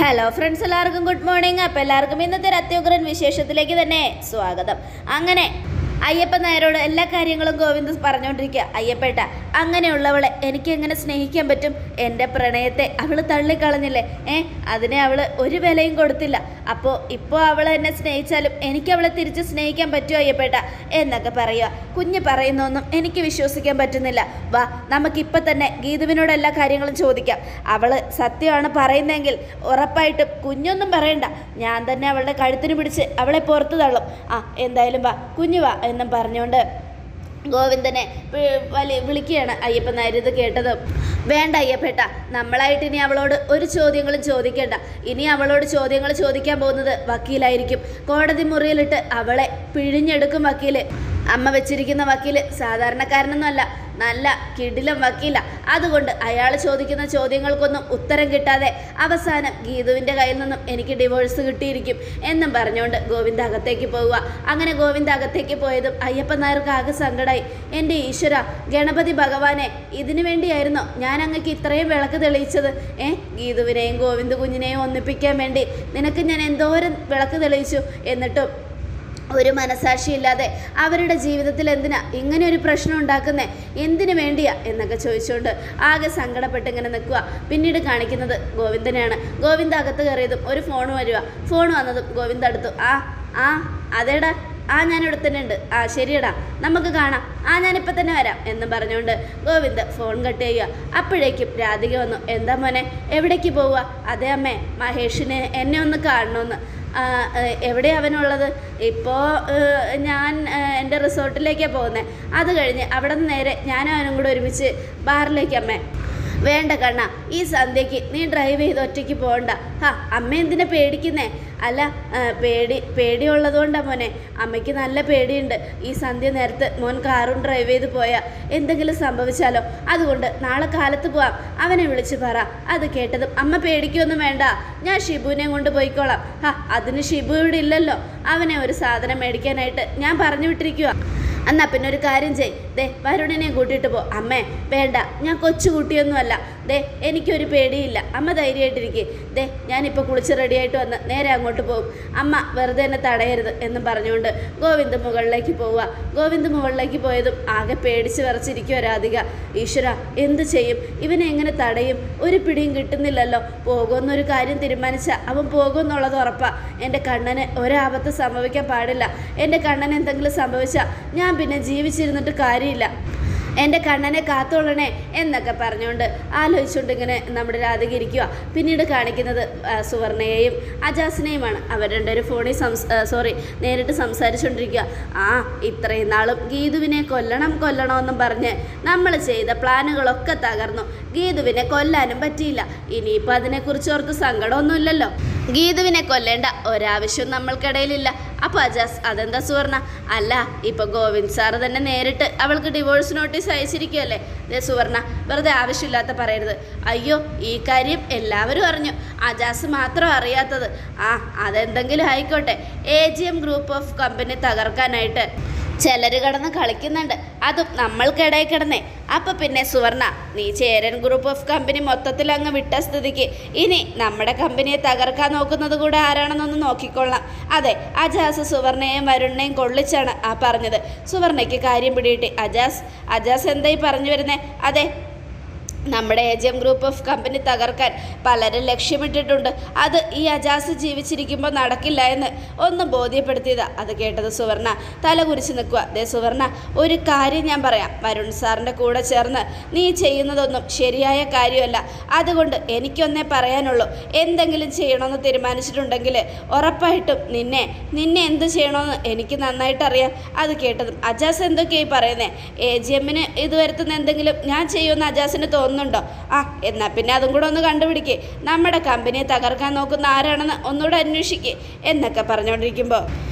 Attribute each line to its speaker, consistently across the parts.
Speaker 1: Hello friends, എല്ലാവർക്കും good morning. അപ്പോൾ എല്ലാവർക്കും ഇന്നത്തെ ഒരു അത്യുഗ്രൻ വിശേഷത്തിലേക്ക് തന്നെ സ്വാഗതം. അങ്ങനെ അയ്യപ്പൻ നായരോട് എല്ലാ കാര്യങ്ങളും ഗോവിന്ദ് പറഞ്ഞുകൊണ്ടിരിക്കുക. അയ്യപ്പേട്ട, അങ്ങനെയുള്ളവളെ എനിക്ക് എങ്ങനെ സ്നേഹിക്കാൻ പറ്റും? എൻ്റെ പ്രണയത്തെ അവൾ തള്ളിക്കളഞ്ഞില്ലേ? അതിനെ അവൾ ഒരു വിലയും കൊടുത്തില്ല. ഇപ്പോൾ അവൾ എന്നെ സ്നേഹിച്ചാലും എനിക്ക് അവളെ തിരിച്ച് സ്നേഹിക്കാൻ പറ്റുമോ അയ്യപ്പേട്ട എന്നൊക്കെ പറയുക. കുഞ്ഞ് പറയുന്നൊന്നും എനിക്ക് വിശ്വസിക്കാൻ പറ്റുന്നില്ല. വാ, നമുക്കിപ്പോൾ തന്നെ ഗീതുവിനോട് എല്ലാ കാര്യങ്ങളും ചോദിക്കാം. അവൾ സത്യമാണ് പറയുന്നതെങ്കിൽ ഉറപ്പായിട്ടും കുഞ്ഞൊന്നും പറയണ്ട, ഞാൻ തന്നെ അവളുടെ കഴുത്തിന് പിടിച്ച് അവളെ പുറത്തു തള്ളും. എന്തായാലും വാ കുഞ്ഞു വാ എന്നും പറഞ്ഞുകൊണ്ട് ഗോവിന്ദനെ വിളിക്കുകയാണ് അയ്യപ്പൻ നായർ. ഇത് കേട്ടതും, വേണ്ട അയ്യപ്പേട്ട, നമ്മളായിട്ട് ഇനി അവളോട് ഒരു ചോദ്യങ്ങളും ചോദിക്കേണ്ട. ഇനി അവളോട് ചോദ്യങ്ങൾ ചോദിക്കാൻ പോകുന്നത് വക്കീലായിരിക്കും. കോടതി മുറിയിലിട്ട് അവളെ പിഴിഞ്ഞെടുക്കും വക്കീല്. അമ്മ വെച്ചിരിക്കുന്ന വക്കീല് സാധാരണക്കാരനൊന്നും അല്ല, നല്ല കിടിലം വക്കീല. അതുകൊണ്ട് അയാൾ ചോദിക്കുന്ന ചോദ്യങ്ങൾക്കൊന്നും ഉത്തരം കിട്ടാതെ അവസാനം ഗീതുവിൻ്റെ കയ്യിൽ നിന്നും എനിക്ക് ഡിവോഴ്സ് കിട്ടിയിരിക്കും എന്നും പറഞ്ഞുകൊണ്ട് ഗോവിന്ദ് അകത്തേക്ക് പോവുക. അങ്ങനെ ഗോവിന്ദ് അകത്തേക്ക് പോയതും അയ്യപ്പൻ നായർക്ക് ആകെ സങ്കടമായി. എൻ്റെ ഈശ്വര, ഗണപതി ഭഗവാനെ, ഇതിനു വേണ്ടിയായിരുന്നോ ഞാൻ അങ്ങക്ക് ഇത്രയും വിളക്ക് തെളിയിച്ചത്? ഗീതുവിനെയും ഗോവിന്ദ് കുഞ്ഞിനെയും ഒന്നിപ്പിക്കാൻ വേണ്ടി നിനക്ക് ഞാൻ എന്തോരം വിളക്ക് തെളിയിച്ചു. എന്നിട്ടും ഒരു മനസാക്ഷിയില്ലാതെ അവരുടെ ജീവിതത്തിൽ എന്തിനാ ഇങ്ങനെ ഒരു പ്രശ്നം ഉണ്ടാക്കുന്നേ? എന്തിനു വേണ്ടിയാ എന്നൊക്കെ ചോദിച്ചുകൊണ്ട് ആകെ സങ്കടപ്പെട്ട് ഇങ്ങനെ നിൽക്കുക. പിന്നീട് കാണിക്കുന്നത് ഗോവിന്ദനെയാണ്. ഗോവിന്ദ് അകത്ത് കയറിയതും ഒരു ഫോൺ വരിക. ഫോൺ വന്നതും ഗോവിന്ദ് അടുത്തു. അതേടാ, ഞാനിവിടെ തന്നെ ഉണ്ട്. ശരിയടാ, നമുക്ക് കാണാം. ഞാനിപ്പോൾ തന്നെ വരാം എന്നും പറഞ്ഞുകൊണ്ട് ഗോവിന്ദ് ഫോൺ കട്ട് ചെയ്യുക. അപ്പോഴേക്കും രാധിക വന്നു. എന്താ മോനെ, എവിടേക്ക് പോവുക? അതെ അമ്മേ, മഹേഷിനെ എന്നെ ഒന്ന് കാണണമെന്ന്. എവിടെയാണ് അവനുള്ളത്? ഇപ്പോൾ ഞാൻ എൻ്റെ റിസോർട്ടിലേക്കാണ് പോകുന്നത്. അത് കഴിഞ്ഞ് അവിടെ നിന്ന് നേരെ ഞാനും അവനും കൂടെ ഒരുമിച്ച് ബാറിലേക്ക്. അമ്മേ, വേണ്ട കണ്ണ, ഈ സന്ധ്യയ്ക്ക് നീ ഡ്രൈവ് ചെയ്ത് ഒറ്റയ്ക്ക് പോകണ്ട. അമ്മ എന്തിനാ പേടിക്കുന്നേ? അല്ല, പേടിയുള്ളതുകൊണ്ടാണ് മോനെ. അമ്മയ്ക്ക് നല്ല പേടിയുണ്ട്. ഈ സന്ധ്യ നേരത്ത് മോൻ കാറും ഡ്രൈവ് ചെയ്ത് പോയാൽ എന്തെങ്കിലും സംഭവിച്ചാലോ? അതുകൊണ്ട് നാളെ കാലത്ത് പോവാം. അവനെ വിളിച്ച് പറ. അത് കേട്ടതും, അമ്മ പേടിക്കൊന്നും വേണ്ട, ഞാൻ ഷിബുവിനെ കൊണ്ട് പോയിക്കോളാം. അതിന് ഷിബു ഇവിടെ ഇല്ലല്ലോ. അവനെ ഒരു സാധനം മേടിക്കാനായിട്ട് ഞാൻ പറഞ്ഞു വിട്ടിരിക്കുക. എന്നാൽ പിന്നെ ഒരു കാര്യം ചെയ്, വരുണിനെ കൂട്ടിയിട്ട് പോ. അമ്മേ, വേണ്ട, ഞാൻ കൊച്ചുകുട്ടിയൊന്നുമല്ല. എനിക്കൊരു പേടിയില്ല. അമ്മ ധൈര്യമായിട്ടിരിക്കേ. ഞാനിപ്പോൾ കുളിച്ച് റെഡിയായിട്ട് വന്ന് നേരെ അങ്ങോട്ട് പോകും. അമ്മ വെറുതെ എന്നെ തടയരുത് എന്നും പറഞ്ഞുകൊണ്ട് ഗോവിന്ദ് മുകളിലേക്ക് പോവുക. ഗോവിന്ദ് മുകളിലേക്ക് പോയതും ആകെ പേടിച്ച് വിറച്ചിരിക്കുക രാധിക. ഈശ്വര, എന്ത് ചെയ്യും? ഇവനെ എങ്ങനെ തടയും? ഒരു പിടിയും കിട്ടുന്നില്ലല്ലോ. പോകുമെന്നൊരു കാര്യം തീരുമാനിച്ചാൽ അവൻ പോകുമെന്നുള്ളത് ഉറപ്പാണ്. എൻ്റെ കണ്ണന് ഒരാപത്ത് സംഭവിക്കാൻ പാടില്ല. എൻ്റെ കണ്ണന് എന്തെങ്കിലും സംഭവിച്ചാൽ ഞാൻ പിന്നെ ജീവിച്ചിരുന്നിട്ട് കാര്യമില്ല. എൻ്റെ കണ്ണനെ കാത്തോളണേ എന്നൊക്കെ പറഞ്ഞുകൊണ്ട് ആലോചിച്ചുകൊണ്ട് ഇങ്ങനെ നമ്മുടെ രാധിക ഇരിക്കുക. പിന്നീട് കാണിക്കുന്നത് സുവർണയെയും അജാസിനെയുമാണ്. അവർ രണ്ടുപേരും ഫോണിൽ നേരിട്ട് സംസാരിച്ചുകൊണ്ടിരിക്കുക. ഇത്രയും നാളും ഗീതുവിനെ കൊല്ലണമെന്നും പറഞ്ഞ് നമ്മൾ ചെയ്ത പ്ലാനുകളൊക്കെ തകർന്നു. ഗീതുവിനെ കൊല്ലാനും പറ്റിയില്ല. ഇനിയിപ്പോൾ അതിനെക്കുറിച്ച് ഓർത്ത് സങ്കടമൊന്നുമില്ലല്ലോ. ഗീതുവിനെ കൊല്ലേണ്ട ഒരാവശ്യവും നമ്മൾക്കിടയിലില്ല. അപ്പോൾ അജാസ്, അതെന്താ സുവർണ? അല്ല, ഇപ്പോൾ ഗോവിന്ദ് സാറ് തന്നെ നേരിട്ട് അവൾക്ക് ഡിവോഴ്സ് നോട്ടീസ് അയച്ചിരിക്കുകയല്ലേ. സുവർണ, വെറുതെ ആവശ്യമില്ലാത്ത പറയരുത്. അയ്യോ, ഈ കാര്യം എല്ലാവരും അറിഞ്ഞു, അജാസ് മാത്രം അറിയാത്തത്. അതെന്തെങ്കിലും ആയിക്കോട്ടെ. AGM ഗ്രൂപ്പ് ഓഫ് കമ്പനി തകർക്കാനായിട്ട് ചിലർ കിടന്ന് കളിക്കുന്നുണ്ട്, അതും നമ്മൾക്കിടയിൽ കിടന്നേ. അപ്പം പിന്നെ സുവർണ, നീ ചേരൻ ഗ്രൂപ്പ് ഓഫ് കമ്പനി മൊത്തത്തിൽ അങ്ങ് വിട്ട സ്ഥിതിക്ക് ഇനി നമ്മുടെ കമ്പനിയെ തകർക്കാൻ നോക്കുന്നത് കൂടെ ആരാണെന്നൊന്ന് നോക്കിക്കൊള്ളാം. അതെ, അജാസ് സുവർണയെയും വരുണിനെയും കൊള്ളിച്ചാണ് പറഞ്ഞത്. സുവർണയ്ക്ക് കാര്യം പിടികിട്ടി. അജാസ് എന്തായി പറഞ്ഞു വരുന്നേ? അതെ, നമ്മുടെ AGM ഗ്രൂപ്പ് ഓഫ് കമ്പനി തകർക്കാൻ പലരും ലക്ഷ്യമിട്ടിട്ടുണ്ട്. അത് ഈ അജാസ് ജീവിച്ചിരിക്കുമ്പോൾ നടക്കില്ല എന്ന് ഒന്ന് ബോധ്യപ്പെടുത്തിയതാ. അത് കേട്ടത് സുവർണ തല കുരിച്ച് നിൽക്കുക. സുവർണ, ഒരു കാര്യം ഞാൻ പറയാം. വരുൺ സാറിൻ്റെ കൂടെ ചേർന്ന് നീ ചെയ്യുന്നതൊന്നും ശരിയായ കാര്യമല്ല. അതുകൊണ്ട് എനിക്കൊന്നേ പറയാനുള്ളൂ. എന്തെങ്കിലും ചെയ്യണമെന്ന് തീരുമാനിച്ചിട്ടുണ്ടെങ്കിൽ ഉറപ്പായിട്ടും നിന്നെ എന്ത് ചെയ്യണമെന്ന് എനിക്ക് നന്നായിട്ട് അറിയാം. അത് കേട്ടതും, അജാസ് എന്തൊക്കെയായി പറയുന്നേ? AGMന് ഇത് വരുത്തുന്ന എന്തെങ്കിലും ഞാൻ ചെയ്യുമെന്ന് അജാസിന് തോന്നുന്നുണ്ടോ? എന്നാൽ പിന്നെ അതും കൂടെ ഒന്ന് കണ്ടുപിടിക്കേ. നമ്മുടെ കമ്പനിയെ തകർക്കാൻ നോക്കുന്ന ആരാണെന്ന് ഒന്നുകൂടെ അന്വേഷിക്കേ എന്നൊക്കെ പറഞ്ഞുകൊണ്ടിരിക്കുമ്പോൾ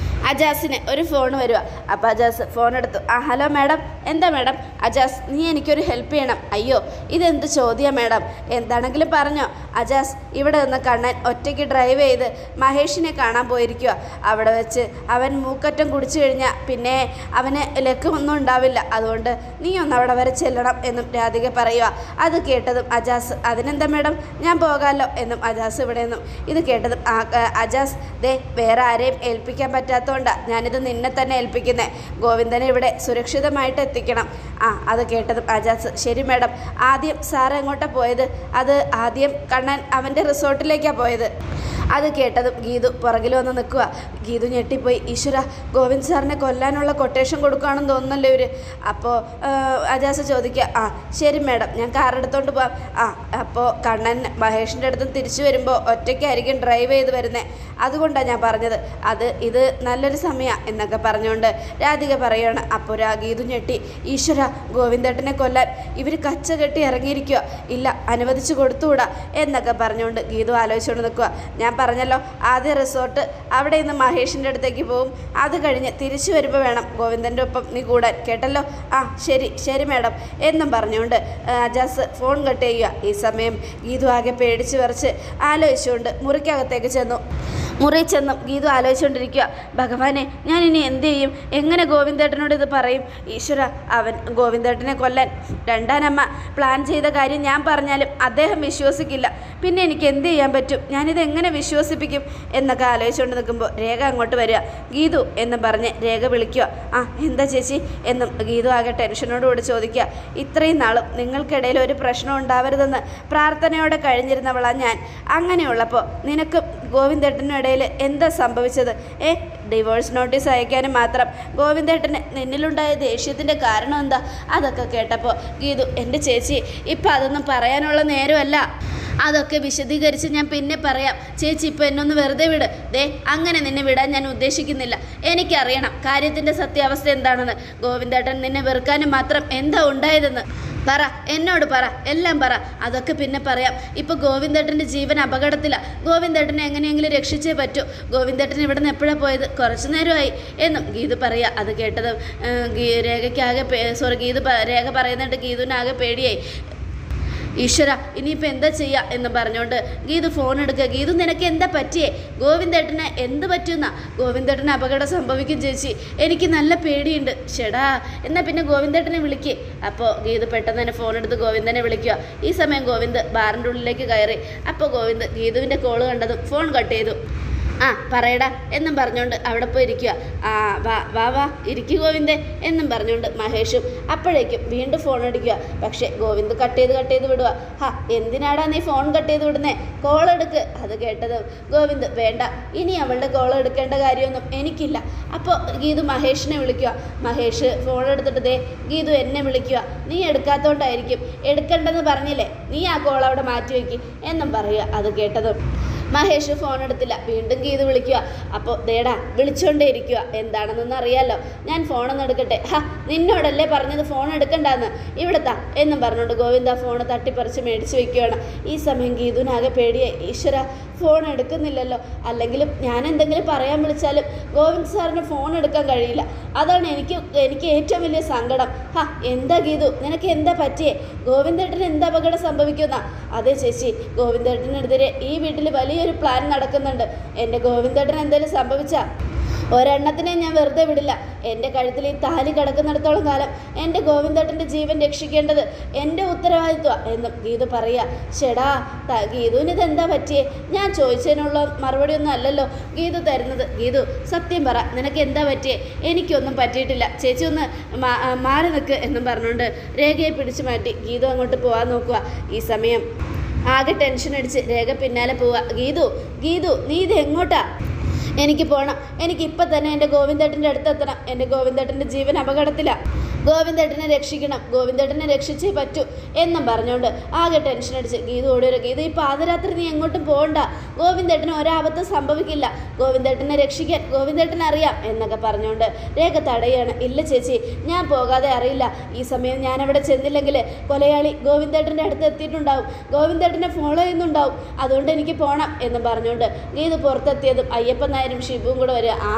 Speaker 1: അജാസിന് ഒരു ഫോൺ വരിക. അപ്പോൾ അജാസ് ഫോൺ എടുത്തു. Hello madam. എന്താ മാഡം? അജാസ്, നീ എനിക്കൊരു ഹെൽപ്പ് ചെയ്യണം. അയ്യോ, ഇതെന്ത് ചോദ്യം മാഡം? എന്താണെങ്കിലും പറഞ്ഞോ. അജാസ്, ഇവിടെ നിന്ന് കണ്ണൻ ഒറ്റയ്ക്ക് ഡ്രൈവ് ചെയ്ത് മഹേഷിനെ കാണാൻ പോയിരിക്കുക. അവിടെ വെച്ച് അവൻ മൂക്കറ്റം കുടിച്ചു കഴിഞ്ഞാൽ പിന്നെ അവന് ലക്കമൊന്നും ഉണ്ടാവില്ല. അതുകൊണ്ട് നീ ഒന്ന് അവിടെ വരെ ചെല്ലണം എന്നും രാധിക പറയുക. അത് കേട്ടതും അജാസ്, അതിനെന്താ മാഡം, ഞാൻ പോകാമല്ലോ എന്നും അജാസ് ഇവിടെ നിന്നും. ഇത് കേട്ടതും അജാസ്, ദേ വേറെ ആരെയും ഏൽപ്പിക്കാൻ പറ്റാത്തതുകൊണ്ടാണ് ഞാനിത് നിന്നെ തന്നെ ഏൽപ്പിക്കുന്നത്. ഗോവിന്ദനെ ഇവിടെ സുരക്ഷിതമായിട്ട് എത്തിക്കണം. അത് കേട്ടതും അജാസ്, ശരി മാഡം. ആദ്യം സാറ് എങ്ങോട്ടാണ് പോയത്? അത് ആദ്യം കണ്ണൻ അവൻ്റെ റിസോർട്ടിലേക്കാണ് പോയത്. അത് കേട്ടതും ഗീതു പുറകിൽ വന്ന് നിൽക്കുക. ഗീതു ഞെട്ടിപ്പോയി. ഈശ്വര, ഗോവിന്ദ് സാറിനെ കൊല്ലാനുള്ള കൊട്ടേഷൻ കൊടുക്കുകയാണെന്ന് തോന്നുന്നല്ലോ ഇവർ. അപ്പോൾ അജാസ് ചോദിക്കുക, ശരി മാഡം, ഞാൻ കാർ എടുത്തോണ്ട് പോവാം. അപ്പോൾ കണ്ണൻ മഹേഷിൻ്റെ അടുത്ത് തിരിച്ചു വരുമ്പോൾ ഒറ്റയ്ക്കായിരിക്കും ഡ്രൈവ് ചെയ്ത് വരുന്നത്. അതുകൊണ്ടാണ് ഞാൻ പറഞ്ഞത്. ഇത് നല്ലൊരു സമയമാണ് എന്നൊക്കെ പറഞ്ഞുകൊണ്ട് രാധിക പറയുകയാണ്. അപ്പോൾ ഗീതു ഞെട്ടി. ഈശ്വര, ഗോവിന്ദേട്ടനെ കൊല്ലാൻ ഇവർ കച്ച കെട്ടി ഇറങ്ങിയിരിക്കുക. ഇല്ല, അനുവദിച്ചു കൊടുത്തുകൂടാ എന്നൊക്കെ പറഞ്ഞുകൊണ്ട് ഗീതു ആലോചിച്ചുകൊണ്ട് നിൽക്കുക. ഞാൻ പറഞ്ഞല്ലോ, ആദ്യ റിസോർട്ട്, അവിടെ നിന്ന് മഹേഷിൻ്റെ അടുത്തേക്ക് പോവും. അത് കഴിഞ്ഞ് തിരിച്ചു വരുമ്പോൾ വേണം ഗോവിന്ദൻ്റെ ഒപ്പം നീ കൂടാൻ, കേട്ടല്ലോ? ശരി ശരി മാഡം എന്നും പറഞ്ഞുകൊണ്ട് അജാസ് ഫോൺ കട്ട് ചെയ്യുക. ഈ സമയം ഗീതു ആകെ പേടിച്ച് വിറച്ച് ആലോചിച്ചുകൊണ്ട് മുറിക്കകത്തേക്ക് ചെന്നു. മുറി ചെന്നും ഗീതു ആലോചിച്ചുകൊണ്ടിരിക്കുക. ഭഗവാനെ, ഞാൻ ഇനി എന്ത് ചെയ്യും? എങ്ങനെ ഗോവിന്ദേട്ടനോട് ഇത് പറയും? ഈശ്വര, അവൻ ഗോവിന്ദേട്ടനെ കൊല്ലാൻ രണ്ടാനമ്മ പ്ലാൻ ചെയ്ത കാര്യം ഞാൻ പറഞ്ഞാലും അദ്ദേഹം വിശ്വസിക്കില്ല. പിന്നെ എനിക്ക് എന്ത് ചെയ്യാൻ പറ്റും? ഞാനിത് എങ്ങനെ വിശ്വസിപ്പിക്കും എന്നൊക്കെ ആലോചിച്ചുകൊണ്ട് നിൽക്കുമ്പോൾ രേഖ അങ്ങോട്ട് വരിക. ഗീതു എന്നും പറഞ്ഞ് രേഖ വിളിക്കുക. എന്താ ചേച്ചി എന്നും ഗീതു ആകെ ടെൻഷനോടുകൂടി ചോദിക്കുക. ഇത്രയും നാളും നിങ്ങൾക്കിടയിൽ ഒരു പ്രശ്നം ഉണ്ടാവരുതെന്ന് പ്രാർത്ഥനയോടെ കഴിഞ്ഞിരുന്നവളാണ് ഞാൻ. അങ്ങനെയുള്ളപ്പോൾ നിനക്ക് ഗോവിന്ദേട്ടനും ഇടയിൽ എന്താ സംഭവിച്ചത്? ഡിവോഴ്സ് നോട്ടീസ് അയക്കാനും മാത്രം ഗോവിന്ദേട്ടന് നിന്നിലുണ്ടായ ദേഷ്യത്തിൻ്റെ കാരണം എന്താ? അതൊക്കെ കേട്ടപ്പോൾ ഗീതു, എൻ്റെ ചേച്ചി, ഇപ്പം അതൊന്നും പറയാനുള്ള നേരമല്ല. അതൊക്കെ വിശദീകരിച്ച് ഞാൻ പിന്നെ പറയാം. ചേച്ചി ഇപ്പോൾ എന്നൊന്ന് വെറുതെ വിട്. അങ്ങനെ നിന്നെ വിടാൻ ഞാൻ ഉദ്ദേശിക്കുന്നില്ല. എനിക്കറിയണം കാര്യത്തിൻ്റെ സത്യാവസ്ഥ എന്താണെന്ന്. ഗോവിന്ദേട്ടൻ നിന്നെ വെറുക്കാനും മാത്രം എന്താ ഉണ്ടായതെന്ന് പറ, എന്നോട് പറ, എല്ലാം പറ. അതൊക്കെ പിന്നെ പറയാം. ഇപ്പോൾ ഗോവിന്ദേട്ടൻ്റെ ജീവൻ അപകടത്തിലാണ്. ഗോവിന്ദേട്ടനെ എങ്ങനെയെങ്കിലും രക്ഷിച്ചേ പറ്റൂ. ഗോവിന്ദേട്ടൻ ഇവിടെ നിന്ന് എപ്പോഴാണ് പോയത്? കുറച്ച് നേരമായി എന്നും ഗീതു പറയുക. അത് കേട്ടത് രേഖ പറയുന്നിട്ട് ഗീതുവിനാകെ പേടിയായി. ഈശ്വര, ഇനിയിപ്പോൾ എന്താ ചെയ്യുക എന്ന് പറഞ്ഞുകൊണ്ട് ഗീതു ഫോൺ എടുക്കുക. ഗീതു, നിനക്ക് എന്താ പറ്റിയേ? ഗോവിന്ദേട്ടന് എന്ത് പറ്റുമെന്നാ? ഗോവിന്ദേട്ടന് അപകടം സംഭവിക്കും ചേച്ചി, എനിക്ക് നല്ല പേടിയുണ്ട്. ഷെടാ, എന്നാൽ പിന്നെ ഗോവിന്ദേട്ടനെ വിളിക്കേ. അപ്പോൾ ഗീതു പെട്ടെന്ന് തന്നെ ഫോൺ എടുത്ത് ഗോവിന്ദനെ വിളിക്കുക. ഈ സമയം ഗോവിന്ദ് ബാറിൻ്റെ ഉള്ളിലേക്ക് കയറി. അപ്പോൾ ഗോവിന്ദ് ഗീതുവിൻ്റെ കോള് കണ്ടതും ഫോൺ കട്ട് ചെയ്തു. പറയടാ എന്നും പറഞ്ഞുകൊണ്ട് അവിടെ പോയി ഇരിക്കുക. വാ ഇരിക്കു ഗോവിന്ദേ എന്നും പറഞ്ഞുകൊണ്ട് മഹേഷും അപ്പോഴേക്കും വീണ്ടും ഫോൺ അടിക്കുക. പക്ഷേ ഗോവിന്ദ് കട്ട് ചെയ്ത് വിടുക. എന്തിനാടാ നീ ഫോൺ കട്ട് ചെയ്ത് വിടുന്നേ? കോൾ എടുക്ക്. അത് കേട്ടത് ഗോവിന്ദ്, വേണ്ട, ഇനി അവളുടെ കോൾ എടുക്കേണ്ട കാര്യമൊന്നും എനിക്കില്ല. അപ്പോൾ ഗീതു മഹേഷിനെ വിളിക്കുക. മഹേഷ് ഫോൺ എടുത്തിട്ട്, ഗീതു എന്നെ വിളിക്കുക, നീ എടുക്കാത്തതുകൊണ്ടായിരിക്കും. എടുക്കണ്ടെന്ന് പറഞ്ഞില്ലേ, നീ ആ കോൾ അവിടെ മാറ്റി വയ്ക്ക് എന്നും പറയുക. അത് കേട്ടതും മഹേഷ് ഫോൺ എടുത്തില്ല. വീണ്ടും ഗീതു വിളിക്കുക. അപ്പോൾ വിളിച്ചോണ്ടേ ഇരിക്കുക. എന്താണെന്നൊന്നും അറിയാമല്ലോ, ഞാൻ ഫോണൊന്നും എടുക്കട്ടെ. നിന്നോടല്ലേ പറഞ്ഞത് ഫോൺ എടുക്കണ്ടെന്ന്, ഇവിടെത്താ എന്നും പറഞ്ഞുകൊണ്ട് ഗോവിന്ദ ഫോൺ തട്ടിപ്പറിച്ച് മേടിച്ച് വയ്ക്കുകയാണ്. ഈ സമയം ഗീതുവിനാകെ പേടിയായി. ഈശ്വര, ഫോൺ എടുക്കുന്നില്ലല്ലോ. അല്ലെങ്കിലും ഞാൻ എന്തെങ്കിലും പറയാൻ വിളിച്ചാലും ഗോവിന്ദ് സാറിന് ഫോൺ എടുക്കാൻ കഴിയില്ല. അതാണ് എനിക്ക് ഏറ്റവും വലിയ സങ്കടം. എന്താ ഗീതു, നിനക്ക് എന്താ പറ്റിയേ? ഗോവിന്ദേട്ടന് എന്താ അപകടം സംഭവിക്കുമെന്നാ? അതെ ചേച്ചി, ഗോവിന്ദേട്ടനെതിരെ ഈ വീട്ടിൽ വലിയൊരു പ്ലാൻ നടക്കുന്നുണ്ട്. എൻ്റെ ഗോവിന്ദേട്ടന് എന്തെങ്കിലും സംഭവിച്ചാൽ ഒരെണ്ണത്തിനെ ഞാൻ വെറുതെ വിടില്ല. എൻ്റെ കഴുത്തിൽ ഈ താലി കിടക്കുന്നിടത്തോളം കാലം എൻ്റെ ഗോവിന്ദേട്ടൻ്റെ ജീവൻ രക്ഷിക്കേണ്ടത് എൻ്റെ ഉത്തരവാദിത്വമാണ് എന്നും ഗീതു പറയുക. ഷെടാ, ഗീതുവിന് ഇതെന്താ പറ്റിയേ? ഞാൻ ചോദിച്ചതിനുള്ള മറുപടി ഒന്നും അല്ലല്ലോ ഗീതു തരുന്നത്. ഗീതു, സത്യം പറ, നിനക്ക് എന്താ പറ്റിയേ? എനിക്കൊന്നും പറ്റിയിട്ടില്ല. ചേച്ചി ഒന്ന് മാറി നിൽക്ക് എന്നും പറഞ്ഞുകൊണ്ട് രേഖയെ പിടിച്ചു മാറ്റി ഗീതു അങ്ങോട്ട് പോകാൻ നോക്കുക. ഈ സമയം ആകെ ടെൻഷൻ അടിച്ച് രേഖ പിന്നാലെ പോവുക. ഗീതു നീ ഇത് എങ്ങോട്ടാ? എനിക്ക് പോകണം. എനിക്കിപ്പം തന്നെ എൻ്റെ ഗോവിന്ദേട്ടൻ്റെ അടുത്തെത്തണം. എൻ്റെ ഗോവിന്ദേട്ടൻ്റെ ജീവൻ അപകടത്തിലാണ്. ഗോവിന്ദേട്ടനെ രക്ഷിക്കണം. ഗോവിന്ദേട്ടനെ രക്ഷിച്ചേ പറ്റൂ എന്നും പറഞ്ഞുകൊണ്ട് ആകെ ടെൻഷൻ അടിച്ച് ഗീതു ഓടി വരും. ഗീതു, ഈ പാതിരാത്രി നീ എങ്ങോട്ടും പോകണ്ട. ഗോവിന്ദേട്ടന് ഒരാപത്തും സംഭവിക്കില്ല, ഗോവിന്ദേട്ടനെ രക്ഷിക്കാൻ ഗോവിന്ദേട്ടൻ അറിയാം എന്നൊക്കെ പറഞ്ഞുകൊണ്ട് രേഖ തടയാണ്. ഇല്ല ചേച്ചി, ഞാൻ പോകാതെ അറിയില്ല. ഈ സമയം ഞാൻ അവിടെ ചെന്നില്ലെങ്കിൽ കൊലയാളി ഗോവിന്ദേട്ടൻ്റെ അടുത്ത് എത്തിയിട്ടുണ്ടാവും, ഗോവിന്ദേട്ടനെ ഫോളോ ചെയ്യുന്നുണ്ടാവും, അതുകൊണ്ട് എനിക്ക് പോകണം എന്ന് പറഞ്ഞുകൊണ്ട് ഗീതു പുറത്തെത്തിയതും അയ്യപ്പൻ നായരും ഷിബുവും കൂടെ വരിക. ആ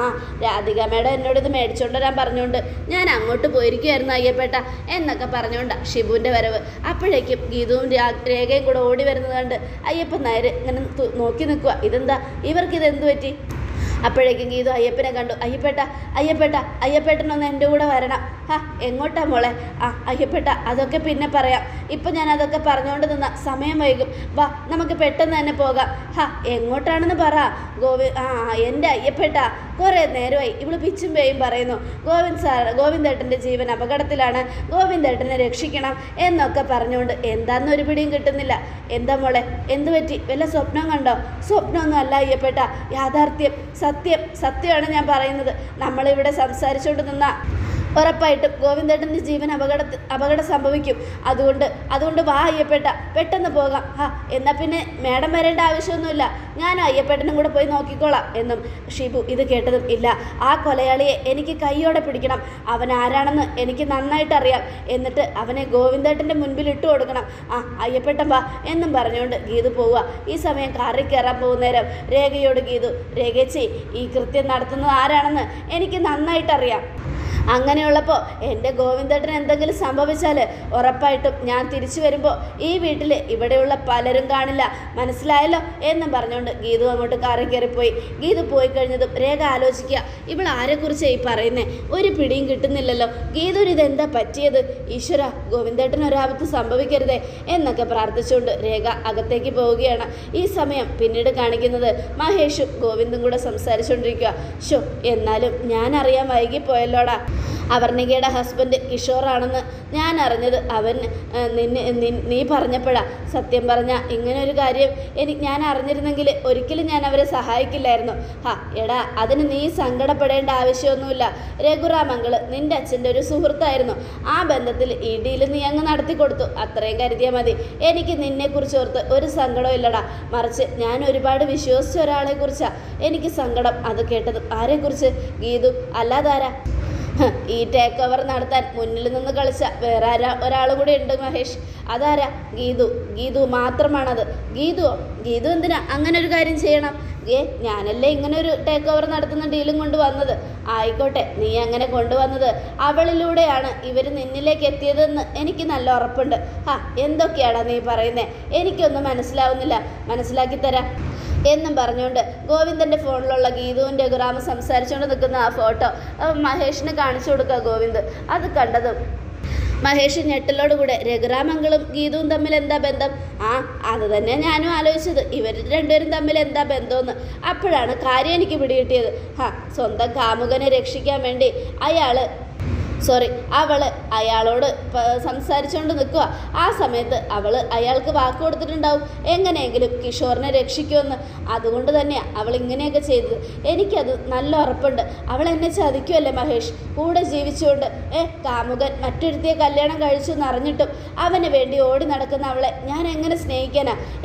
Speaker 1: രാധിക മേഡം എന്നോട് ഇത് മേടിച്ചുകൊണ്ട് വരാൻ പറഞ്ഞുകൊണ്ട് ഞാൻ അങ്ങോട്ട് പോയിരിക്കുമായിരുന്നു അയ്യപ്പേട്ട എന്നൊക്കെ പറഞ്ഞുകൊണ്ട് ഷിബുവിൻ്റെ വരവ്. അപ്പോഴേക്കും ഗീതുവും രേഖയും കൂടെ ഓടി വരുന്നത് കണ്ട് അയ്യപ്പൻ നായർ ഇങ്ങനെ നോക്കി നിൽക്കുക. ഇതെന്താ, ഇവർക്കിതെന്ത് പറ്റി? അപ്പോഴേക്കും ഗീതു അയ്യപ്പനെ കണ്ടു. അയ്യപ്പേട്ടനൊന്ന് എൻ്റെ കൂടെ വരണം. എങ്ങോട്ടാ മോളെ? അയ്യപ്പേട്ട അതൊക്കെ പിന്നെ പറയാം, ഇപ്പം ഞാൻ അതൊക്കെ പറഞ്ഞുകൊണ്ട് നിന്ന സമയം വൈകും, വാ നമുക്ക് പെട്ടെന്ന് തന്നെ പോകാം. എങ്ങോട്ടാണെന്ന് പറ എൻ്റെ അയ്യപ്പേട്ട, കുറേ നേരമായി ഇവള് പിച്ചും പേയും പറയുന്നു, ഗോവിന്ദേട്ടൻ്റെ ജീവൻ അപകടത്തിലാണ്, ഗോവിന്ദേട്ടനെ രക്ഷിക്കണം എന്നൊക്കെ പറഞ്ഞുകൊണ്ട് എന്താണെന്നൊരു പിടിയും കിട്ടുന്നില്ല. എന്താ മോളെ, എന്ത് പറ്റി? വല്ല സ്വപ്നം കണ്ടോ? സ്വപ്നമൊന്നും അല്ല അയ്യപ്പേട്ട, യാഥാർത്ഥ്യം, സത്യമാണ് ഞാൻ പറയുന്നത്. നമ്മളിവിടെ സംസാരിച്ചുകൊണ്ട് നിന്ന ഉറപ്പായിട്ടും ഗോവിന്ദേട്ടൻ്റെ ജീവൻ അപകടം സംഭവിക്കും. അതുകൊണ്ട് വാ അയ്യപ്പേട്ട, പെട്ടെന്ന് പോകാം. എന്നാൽ പിന്നെ മേഡം വരേണ്ട ആവശ്യമൊന്നുമില്ല, ഞാനും അയ്യപ്പേട്ടനും കൂടെ പോയി നോക്കിക്കോളാം എന്നും ഷിബു ഇത് കേട്ടതും. ഇല്ല, ആ കൊലയാളിയെ എനിക്ക് കൈയോടെ പിടിക്കണം, അവൻ ആരാണെന്ന് എനിക്ക് നന്നായിട്ട് അറിയാം, എന്നിട്ട് അവനെ ഗോവിന്ദേട്ടൻ്റെ മുൻപിൽ ഇട്ട് കൊടുക്കണം. അയ്യപ്പേട്ടൻ വാ എന്നും പറഞ്ഞുകൊണ്ട് ഗീതു പോവുക. ഈ സമയം കാറിൽ കയറാൻ പോകുന്നേരം രേഖയോട് ഗീതു, രേഖേച്ചി ഈ കൃത്യം നടത്തുന്നത് ആരാണെന്ന് എനിക്ക് നന്നായിട്ടറിയാം, അങ്ങനെയുള്ളപ്പോൾ എൻ്റെ ഗോവിന്ദേട്ടന് എന്തെങ്കിലും സംഭവിച്ചാൽ ഉറപ്പായിട്ടും ഞാൻ തിരിച്ചു വരുമ്പോൾ ഈ വീട്ടിൽ ഇവിടെയുള്ള പലരും കാണില്ല, മനസ്സിലായല്ലോ എന്നും പറഞ്ഞുകൊണ്ട് ഗീതു അങ്ങോട്ട് കാറിൽ കയറിപ്പോയി. ഗീതു പോയി കഴിഞ്ഞതും രേഖ ആലോചിക്കുക, ഇവൾ ആരെക്കുറിച്ചാണ് ഈ പറയുന്നത്? ഒരു പിടിയും കിട്ടുന്നില്ലല്ലോ. ഗീതുവിന് ഇതെന്താ പറ്റിയത്? ഈശ്വര, ഗോവിന്ദേട്ടന് ഒരാപത്ത് സംഭവിക്കരുതേ എന്നൊക്കെ പ്രാർത്ഥിച്ചുകൊണ്ട് രേഖ അകത്തേക്ക് പോവുകയാണ്. ഈ സമയം പിന്നീട് കാണിക്കുന്നത് മഹേഷും ഗോവിന്ദും കൂടെ സംസാരിച്ചുകൊണ്ടിരിക്കുക. എന്നാലും ഞാൻ അറിയാൻ വൈകിപ്പോയല്ലോടാ, അവർണികയുടെ ഹസ്ബൻഡ് കിഷോറാണെന്ന് ഞാൻ അറിഞ്ഞത് അവൻ നീ പറഞ്ഞപ്പോഴാണ്. സത്യം പറഞ്ഞാൽ ഇങ്ങനെ ഒരു കാര്യം ഞാൻ അറിഞ്ഞിരുന്നെങ്കിൽ ഒരിക്കലും ഞാൻ അവരെ സഹായിക്കില്ലായിരുന്നു. എടാ, അതിന് നീ സങ്കടപ്പെടേണ്ട ആവശ്യമൊന്നുമില്ല. രഘുറാമംഗൾ നിൻ്റെ അച്ഛൻ്റെ ഒരു സുഹൃത്തായിരുന്നു, ആ ബന്ധത്തിൽ ഈ ഡീൽ നീ അങ്ങ് നടത്തി കൊടുത്തു, അത്രയും കരുതിയാൽ മതി. എനിക്ക് നിന്നെക്കുറിച്ച് ഓർത്ത് ഒരു സങ്കടവും ഇല്ലടാ, മറിച്ച് ഞാൻ ഒരുപാട് വിശ്വസിച്ച ഒരാളെക്കുറിച്ചാണ് എനിക്ക് സങ്കടം. അത് കേട്ടതും. ആരെക്കുറിച്ച്? ഗീതു. അല്ലാതാരാ? ഈ ടേക്ക് ഓവർ നടത്താൻ മുന്നിൽ നിന്ന് കളിച്ച വേറെ ഒരാൾ കൂടെ ഉണ്ട് മഹേഷ്. അതാരാ? ഗീതു മാത്രമാണത്. ഗീതു എന്തിനാ അങ്ങനെ ഒരു കാര്യം ചെയ്യണം? ഞാനല്ലേ ഇങ്ങനെ ഒരു ടേക്ക് ഓവർ നടത്തുന്ന ഡീലും കൊണ്ടുവന്നത്. ആയിക്കോട്ടെ, നീ അങ്ങനെ കൊണ്ടുവന്നത് അവളിലൂടെയാണ് ഇവർ നിന്നിലേക്ക് എത്തിയതെന്ന് എനിക്ക് നല്ല ഉറപ്പുണ്ട്. എന്തൊക്കെയാടാ നീ പറയുന്നേ? എനിക്കൊന്നും മനസ്സിലാവുന്നില്ല, മനസ്സിലാക്കി തരാം എന്നും പറഞ്ഞുകൊണ്ട് ഗോവിന്ദൻ്റെ ഫോണിലുള്ള ഗീതുവിൻ്റെ ഗ്രാമ സംസാരിച്ചുകൊണ്ട് നിൽക്കുന്ന ആ ഫോട്ടോ മഹേഷിന് കാണിച്ചു കൊടുക്കുക ഗോവിന്ദ്. അത് കണ്ടതും മഹേഷ് ഞെട്ടലോടുകൂടെ രഘുറാമംഗളും ഗീതുവും തമ്മിൽ എന്താ ബന്ധം? അത് തന്നെ ഞാനും ആലോചിച്ചത്, ഇവർ രണ്ടുപേരും തമ്മിൽ എന്താ ബന്ധമെന്ന്. അപ്പോഴാണ് കാര്യം എനിക്ക് പിടികിട്ടിയത്. സ്വന്തം കാമുകനെ രക്ഷിക്കാൻ വേണ്ടി അവൾ അയാളോട് സംസാരിച്ചുകൊണ്ട് നിൽക്കുക. ആ സമയത്ത് അവൾ അയാൾക്ക് വാക്ക് കൊടുത്തിട്ടുണ്ടാവും എങ്ങനെയെങ്കിലും കിഷോറിനെ രക്ഷിക്കുമെന്ന്. അതുകൊണ്ട് തന്നെയാണ് അവൾ ഇങ്ങനെയൊക്കെ ചെയ്തത്. എനിക്കത് നല്ല ഉറപ്പുണ്ട്. അവൾ എന്നെ ചതിക്കുമല്ലേ മഹേഷ്? കൂടെ ജീവിച്ചുകൊണ്ട് കാമുകൻ മറ്റൊരുത്തിയെ കല്യാണം കഴിച്ചു എന്നറിഞ്ഞിട്ടും അവന് വേണ്ടി ഓടി നടക്കുന്ന അവളെ ഞാൻ എങ്ങനെ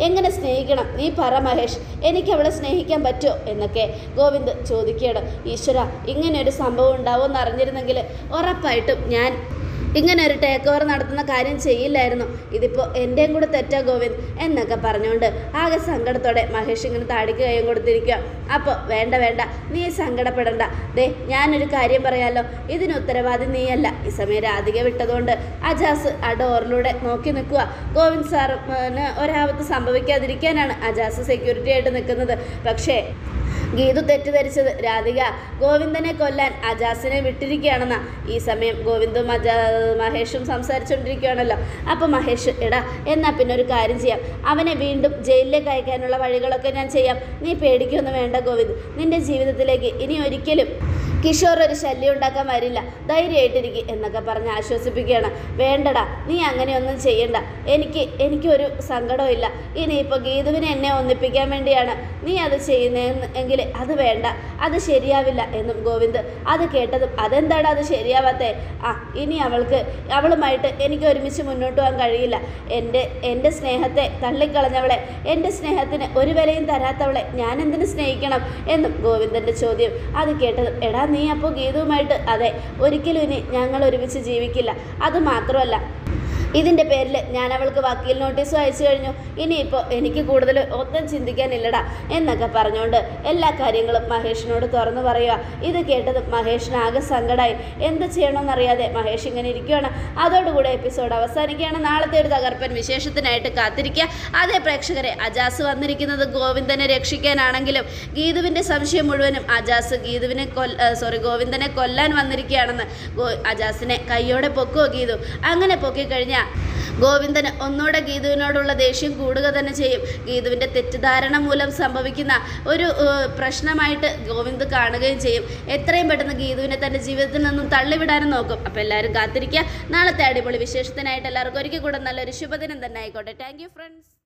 Speaker 1: എങ്ങനെ സ്നേഹിക്കണം? നീ പറ മഹേഷ്, എനിക്ക് അവളെ സ്നേഹിക്കാൻ പറ്റുമോ എന്നൊക്കെ ഗോവിന്ദ് ചോദിക്കണം. ഈശ്വര, ഇങ്ങനെ ഒരു സംഭവം ഉണ്ടാവുമെന്ന് അറിഞ്ഞിരുന്നെങ്കിൽ ഉറപ്പായിട്ടും ഞാൻ ഇങ്ങനെ ഒരു ടേക്ക് ഓവർ നടത്തുന്ന കാര്യം ചെയ്യില്ലായിരുന്നു. ഇതിപ്പോൾ എൻ്റെയും കൂടെ തെറ്റാ ഗോവിന്ദ് എന്നൊക്കെ പറഞ്ഞുകൊണ്ട് ആകെ സങ്കടത്തോടെ മഹേഷ് ഇങ്ങനെ താടിക്ക് കൈയും കൊടുത്തിരിക്കുക. അപ്പോൾ വേണ്ട, നീ സങ്കടപ്പെടണ്ട. ഞാനൊരു കാര്യം പറയാമല്ലോ, ഇതിന് ഉത്തരവാദി നീയല്ല. ഈ സമയം രാധിക വിട്ടതുകൊണ്ട് അജാസ് ആ ഡോറിലൂടെ നോക്കി നിൽക്കുക. ഗോവിന്ദ് സാറിന് ഒരാപത്ത് സംഭവിക്കാതിരിക്കാനാണ് അജാസ് സെക്യൂരിറ്റി ആയിട്ട് നിൽക്കുന്നത്. പക്ഷേ ഗീതു തെറ്റിദ്ധരിച്ചത് രാധിക ഗോവിന്ദനെ കൊല്ലാൻ അജാസിനെ വിട്ടിരിക്കുകയാണെന്നാ. ഈ സമയം ഗോവിന്ദും മഹേഷും സംസാരിച്ചുകൊണ്ടിരിക്കുകയാണല്ലോ. അപ്പോൾ മഹേഷ്, എടാ എന്നാൽ പിന്നെ ഒരു കാര്യം ചെയ്യാം, അവനെ വീണ്ടും ജയിലിലേക്ക് അയക്കാനുള്ള വഴികളൊക്കെ ഞാൻ ചെയ്യാം, നീ പേടിക്കൊന്നും വേണ്ട ഗോവിന്ദ്. നിൻ്റെ ജീവിതത്തിലേക്ക് ഇനി ഒരിക്കലും കിഷോർ ഒരു ശല്യം ഉണ്ടാക്കാൻ വരില്ല, ധൈര്യമായിട്ടിരിക്കും എന്നൊക്കെ പറഞ്ഞ് ആശ്വസിപ്പിക്കുകയാണ്. വേണ്ടടാ, നീ അങ്ങനെയൊന്നും ചെയ്യണ്ട, എനിക്കൊരു സങ്കടവും ഇല്ല. ഇനിയിപ്പോൾ ഗീതുവിനെ എന്നെ ഒന്നിപ്പിക്കാൻ വേണ്ടിയാണ് നീ അത് ചെയ്യുന്നെങ്കിൽ അത് വേണ്ട, അത് ശരിയാവില്ല എന്നും ഗോവിന്ദ്. അത് കേട്ടതും അതെന്താണ് അത് ശരിയാവാത്തേ? ഇനി അവളുമായിട്ട് എനിക്ക് ഒരുമിച്ച് മുന്നോട്ട് പോകാൻ കഴിയില്ല. എൻ്റെ സ്നേഹത്തെ തള്ളിക്കളഞ്ഞവളെ, എൻ്റെ സ്നേഹത്തിന് ഒരു വിലയും തരാത്തവളെ ഞാൻ എന്തിനു സ്നേഹിക്കണം എന്നും ഗോവിന്ദൻ്റെ ചോദ്യം. അത് കേട്ടതും എടാ നീ അപ്പോൾ ഗീതവുമായിട്ട് അതെ, ഒരിക്കലും ഇനി ഞങ്ങൾ ഒരുമിച്ച് ജീവിക്കില്ല. അതുമാത്രമല്ല, ഇതിൻ്റെ പേരിൽ ഞാൻ അവൾക്ക് വക്കീൽ നോട്ടീസും അയച്ചു കഴിഞ്ഞു. ഇനിയിപ്പോൾ എനിക്ക് കൂടുതൽ ഒന്നും ചിന്തിക്കാനില്ലടാ എന്നൊക്കെ പറഞ്ഞുകൊണ്ട് എല്ലാ കാര്യങ്ങളും മഹേഷിനോട് തുറന്നു പറയുക. ഇത് കേട്ടതും മഹേഷിനാകെ സങ്കടമായി. എന്ത് ചെയ്യണമെന്നറിയാതെ മഹേഷ് ഇങ്ങനെ ഇരിക്കുകയാണ്. അതോടുകൂടെ എപ്പിസോഡ് അവസാനിക്കുകയാണ്. നാളത്തെ ഒരു തകർപ്പൻ വിശേഷത്തിനായിട്ട് കാത്തിരിക്കുക. അതേ പ്രേക്ഷകരെ, അജാസ് വന്നിരിക്കുന്നത് ഗോവിന്ദനെ രക്ഷിക്കാനാണെങ്കിലും ഗീതുവിൻ്റെ സംശയം മുഴുവനും അജാസ് ഗോവിന്ദനെ കൊല്ലാൻ വന്നിരിക്കുകയാണെന്ന് അജാസിനെ കയ്യോടെ പൊക്കുവോ ഗീതു? അങ്ങനെ പൊക്കിക്കഴിഞ്ഞാൽ ഗോവിന്ദന് ഒന്നുകൂടെ ഗീതുവിനോടുള്ള ദേഷ്യം കൂടുക തന്നെ ചെയ്യും. ഗീതുവിൻ്റെ തെറ്റിദ്ധാരണ മൂലം സംഭവിക്കുന്ന ഒരു പ്രശ്നമായിട്ട് ഗോവിന്ദ് കാണുകയും ചെയ്യും. എത്രയും പെട്ടെന്ന് ഗീതുവിനെ തൻ്റെ ജീവിതത്തിൽ നിന്നും തള്ളിവിടാനും നോക്കും. അപ്പോൾ എല്ലാവരും കാത്തിരിക്കുക. നാളത്തെ അടിപൊളി വിശേഷത്തിനായിട്ട് എല്ലാവർക്കും ഒരിക്കൽ കൂടെ നല്ലൊരു ശുഭദിനം തന്നെ ആയിക്കോട്ടെ. Thank you friends.